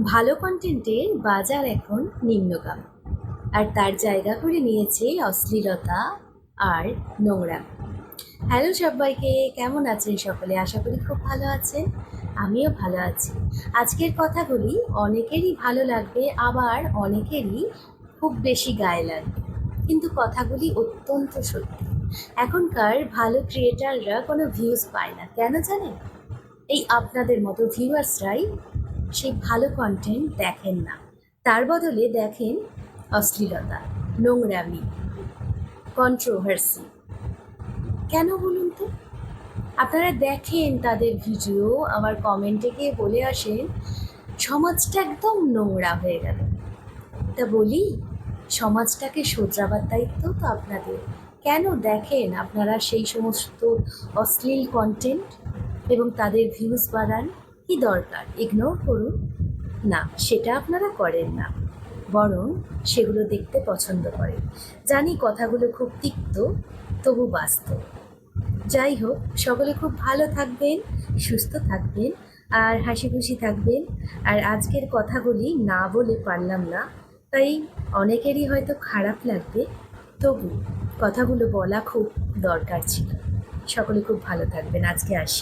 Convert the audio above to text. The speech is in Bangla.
ভালো কন্টেন্টের বাজার এখন নিম্নগামী, আর তার জায়গা করে নিয়েছে অশ্লীলতা আর নোংরা। হ্যালো সবাইকে, কেমন আছেন সকলে? আশা করি খুব ভালো আছেন। আমিও ভালো আছি। আজকের কথাগুলি অনেকেরই ভালো লাগবে, আবার অনেকেরই খুব বেশি গায়ে লাগবে, কিন্তু কথাগুলি অত্যন্ত সত্যি। এখনকার ভালো ক্রিয়েটাররা কোনো ভিউজ পায় না, কেন জানেন? এই আপনাদের মতো ভিউয়ার্সরাই সেই ভালো কন্টেন্ট দেখেন না, তার বদলে দেখেন অশ্লীলতা, নোংরামি, কন্ট্রোভার্সি। কেন বলুন তো? আপনারা দেখেন তাদের ভিডিও, আবার কমেন্টে গিয়ে বলে আসেন সমাজটা একদম নোংরা হয়ে গেল। তা বলি, সমাজটাকে শোধরাবার দায়িত্ব তো আপনাদের। কেন দেখেন আপনারা সেই সমস্ত অশ্লীল কন্টেন্ট এবং তাদের ভিউজ বাড়ান? কি দরকার? ইগনোর করুন না, সেটা আপনারা করেন না, বরং সেগুলো দেখতে পছন্দ করেন। জানি কথাগুলো খুব তিক্ত, তবু বাস্তব। যাই হোক, সকলে খুব ভালো থাকবেন, সুস্থ থাকবেন, আর হাসি খুশি থাকবেন। আর আজকের কথাগুলি না বলে পারলাম না, তাই অনেকেরই হয়তো খারাপ লাগবে, তবু কথাগুলো বলা খুব দরকার ছিল। সকলে খুব ভালো থাকবেন। আজকে আসি।